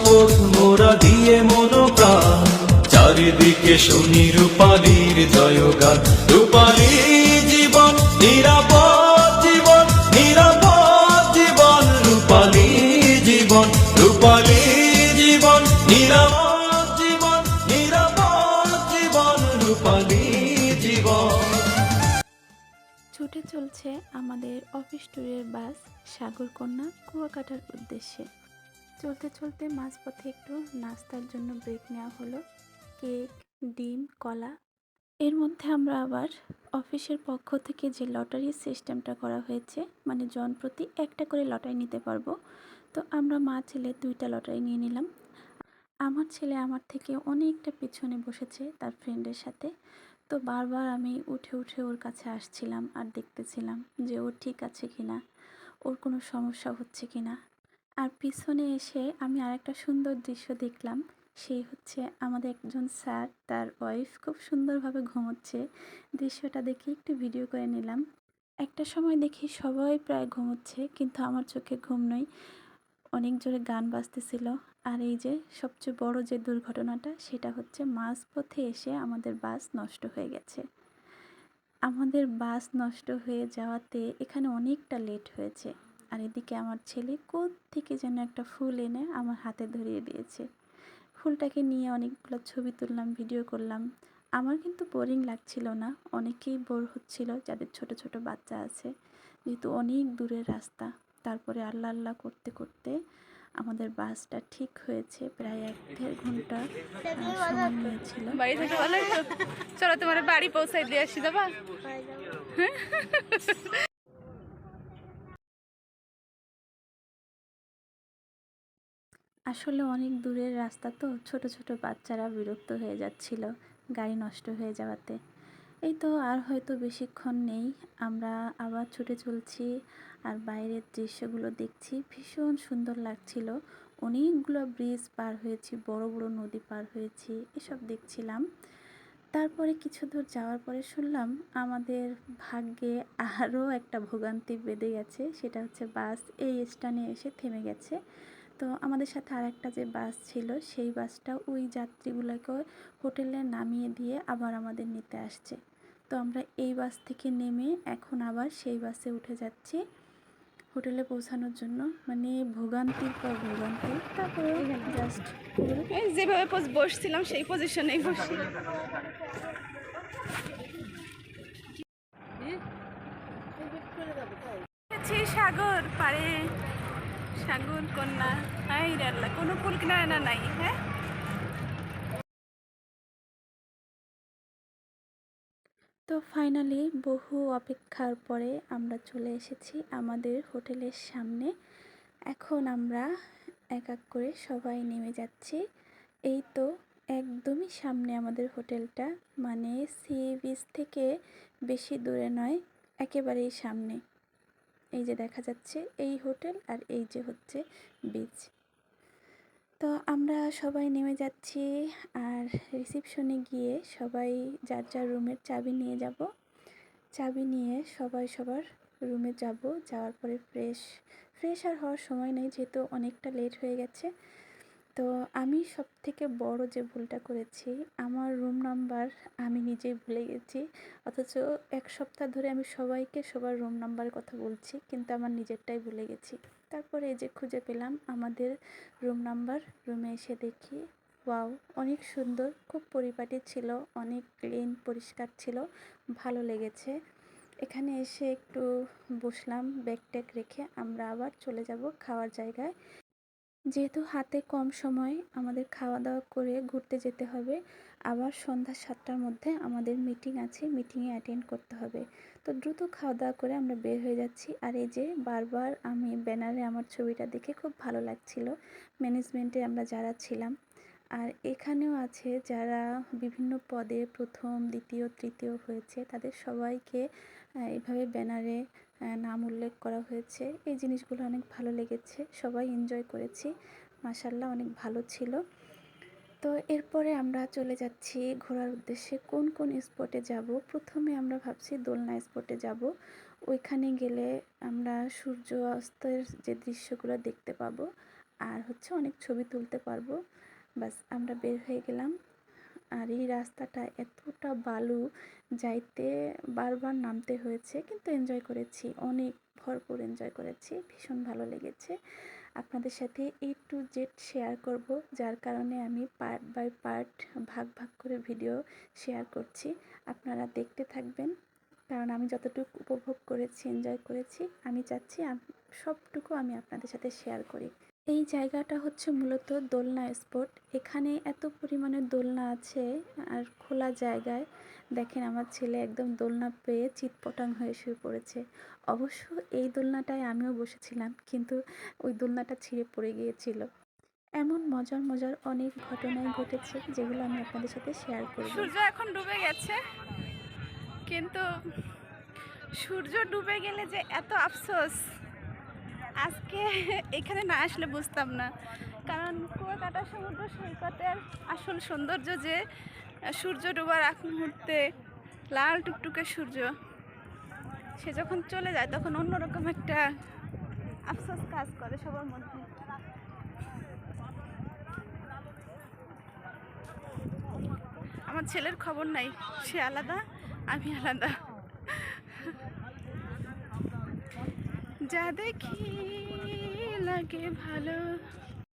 পথ মোরা দিয়ে মনোপ্রাণ, চারিদিকে শুনি রূপালীর জয়গান। রূপালী জীবন নিরাপদ জীবন, নিরাপদ জীবন, রূপালী জীবন, রূপালী জীবন, নিরাপদ জীবন, নিরাপদ জীবন, রূপালী জীবন। ছুটে চলছে আমাদের অফিস ট্যুরের বাস সাগরকন্যা কুয়াকাটার উদ্দেশ্যে। চলতে চলতে মাঝপথে একটু নাস্তার জন্য ব্রেক নেওয়া হলো, কেক, ডিম, কলা। এর মধ্যে আমরা আবার অফিসের পক্ষ থেকে যে লটারি সিস্টেমটা করা হয়েছে, মানে জনপ্রতি একটা করে লটারি নিতে পারবো, তো আমরা মা ছেলে 2টা লটারি নিয়ে নিলাম। আমার ছেলে আমার থেকে অনেকটা পিছনে বসেছে তার ফ্রেন্ডের সাথে, তো বারবার আমি উঠে উঠে ওর কাছে আসছিলাম আর দেখতেছিলাম যে ও ঠিক আছে কিনা, ওর কোনো সমস্যা হচ্ছে কিনা। আর পিছনে এসে আমি আরেকটা সুন্দর দৃশ্য দেখলাম, সেই হচ্ছে আমাদের একজন স্যার তার ওয়াইফ খুব সুন্দরভাবে ঘুমোচ্ছে। দৃশ্যটা দেখে একটু ভিডিও করে নিলাম। একটা সময় দেখি সবাই প্রায় ঘুমোচ্ছে, কিন্তু আমার চোখে ঘুম নেই, অনেক জোরে গান বাজতেছিল। আর এই যে সবচেয়ে বড় যে দুর্ঘটনাটা, সেটা হচ্ছে মাঝপথে এসে আমাদের বাস নষ্ট হয়ে গেছে। আমাদের বাস নষ্ট হয়ে যাওয়াতে এখানে অনেকটা লেট হয়েছে। আর এদিকে আমার ছেলে কোত্থেকে যেন একটা ফুল এনে আমার হাতে ধরিয়ে দিয়েছে। ফুলটাকে নিয়ে অনেকগুলো ছবি তুললাম, ভিডিও করলাম। আমার কিন্তু বোরিং লাগছিল না, অনেকেই বোর হচ্ছিল যাদের ছোট ছোট বাচ্চা আছে, যেহেতু অনেক দূরের রাস্তা। তারপরে আল্লাহ আল্লাহ করতে করতে আমাদের বাসটা ঠিক হয়েছে, প্রায় 1-1.5 ঘন্টা সময় নিয়েছিল। বাড়ি থেকে ভালো হতো, চলো তোমার বাড়ি পৌঁছাই দিয়ে আসি, যাবা? আসলে অনেক দূরের রাস্তা, তো ছোট ছোট বাচ্চারা বিরক্ত হয়ে যাচ্ছিল গাড়ি নষ্ট হয়ে যাওয়াতে। এই তো আর হয়তো বেশিক্ষণ নেই, আমরা আবার ছুটে চলছি। আর বাইরের দৃশ্যগুলো দেখছি, ভীষণ সুন্দর লাগছিল। অনেকগুলো ব্রিজ পার হয়েছি, বড় বড় নদী পার হয়েছি, এসব দেখছিলাম। তারপরে কিছু দূর যাওয়ার পরে শুনলাম আমাদের ভাগ্যে আরও একটা ভোগান্তি বেঁধে গেছে, সেটা হচ্ছে বাস এই স্ট্যান্ডে এসে থেমে গেছে। তো আমাদের সাথে আরেকটা যে বাস ছিল, সেই বাসটা ওই যাত্রীগুলোকে হোটেলে নামিয়ে দিয়ে আবার আমাদের নিতে আসছে। তো আমরা এই বাস থেকে নেমে এখন আবার সেই বাসে উঠে যাচ্ছি হোটেলে পৌঁছানোর জন্য। মানে ভোগান্তির পর ভোগান্তি। তারপরে জাস্ট যেভাবে বসছিলাম সেই পজিশনেই বসি। সাগর পারে, সাগর কন্যা, হাই রে আল্লাহ, কোনো কুল কিনারা নাই। হ্যাঁ, তো ফাইনালি বহু অপেক্ষার পরে আমরা চলে এসেছি আমাদের হোটেলের সামনে। এখন আমরা এক এক করে সবাই নেমে যাচ্ছি। এই তো একদমই সামনে আমাদের হোটেলটা, মানে সি বিচ থেকে বেশি দূরে নয়, একেবারেই সামনে। এই যে দেখা যাচ্ছে এই হোটেল, আর এই যে হচ্ছে বিচ। তো আমরা সবাই নেমে যাচ্ছি, আর রিসেপশনে গিয়ে সবাই যার যার রুমের চাবি নিয়ে যাব। চাবি নিয়ে সবাই সবার রুমে যাব। যাওয়ার পরে ফ্রেশ আর হওয়ার সময় নেই, যেহেতু অনেকটা লেট হয়ে গেছে। তো আমি সবথেকে বড় যে ভুলটা করেছি, আমার রুম নাম্বার আমি নিজেই ভুলে গেছি। অথচ 1 সপ্তাহ ধরে আমি সবাইকে সবার রুম নাম্বারের কথা বলছি, কিন্তু আমার নিজেরটাই ভুলে গেছি। তারপরে এই যে খুঁজে পেলাম আমাদের রুম নাম্বার। রুমে এসে দেখি, ওয়াও, অনেক সুন্দর, খুব পরিপাটি ছিল, অনেক ক্লিন পরিষ্কার ছিল, ভালো লেগেছে। এখানে এসে একটু বসলাম, ব্যাগ ট্যাগ রেখে আমরা আবার চলে যাব খাওয়ার জায়গায়। যেহেতু হাতে কম সময়, আমাদের খাওয়া দাওয়া করে ঘুরতে যেতে হবে। আবার সন্ধ্যা 7টার মধ্যে আমাদের মিটিং আছে, মিটিংয়ে অ্যাটেন্ড করতে হবে। তো দ্রুত খাওয়া দাওয়া করে আমরা বের হয়ে যাচ্ছি। আর এই যে বারবার আমি ব্যানারে আমার ছবিটা দেখে খুব ভালো লাগছিল, ম্যানেজমেন্টে আমরা যারা ছিলাম। আর এখানেও আছে যারা বিভিন্ন পদে প্রথম, দ্বিতীয়, তৃতীয় হয়েছে, তাদের সবাইকে এভাবে ব্যানারে নাম উল্লেখ করা হয়েছে। এই জিনিসগুলো অনেক ভালো লেগেছে, সবাই এনজয় করেছি, মাশাআল্লাহ অনেক ভালো ছিল। তো এরপরে আমরা চলে যাচ্ছি ঘোরার উদ্দেশ্যে। কোন কোন স্পটে যাব, প্রথমে আমরা ভাবছি দোলনা স্পটে যাব। ওইখানে গেলে আমরা সূর্য অস্তের যে দৃশ্যগুলো দেখতে পাবো। আর হচ্ছে অনেক ছবি তুলতে পারবো। বাস আমরা বের হয়ে গেলাম। আর এই রাস্তাটা এতটা বালু, যাইতে বারবার নামতে হয়েছে, কিন্তু এনজয় করেছি, অনেক ভরপুর এনজয় করেছি, ভীষণ ভালো লেগেছে। আপনাদের সাথে A to Z শেয়ার করব, যার কারণে আমি পার্ট বাই পার্ট ভাগ ভাগ করে ভিডিও শেয়ার করছি। আপনারা দেখতে থাকবেন, কারণ আমি যতটুকু উপভোগ করেছি, এনজয় করেছি, আমি চাচ্ছি সবটুকু আমি আপনাদের সাথে শেয়ার করি। এই জায়গাটা হচ্ছে মূলত দোলনা স্পট। এখানে এত পরিমাণে দোলনা আছে আর খোলা জায়গায়। দেখেন আমার ছেলে একদম দোলনা পেয়ে চিৎপটাং হয়ে শুয়ে পড়েছে। অবশ্য এই দোলনাটায় আমিও বসেছিলাম, কিন্তু ওই দোলনাটা ছিঁড়ে পড়ে গিয়েছিল। এমন মজার মজার অনেক ঘটনাই ঘটেছে, যেগুলো আমি আপনাদের সাথে শেয়ার করব। সূর্য এখন ডুবে গেছে, কিন্তু সূর্য ডুবে গেলে যে এত আফসোস, আজকে এখানে না আসলে বুঝতাম না। কারণ কুয়াকাটা সমুদ্র সৈকতের আসল সৌন্দর্য যে সূর্য ডোবার আগ মুহূর্তে লাল টুকটুকে সূর্য, সে যখন চলে যায় তখন অন্যরকম একটা আফসোস কাজ করে সবার মধ্যে। আমার ছেলের খবর নাই, সে আলাদা, আমি আলাদা। যা দেখি লাগে ভালো।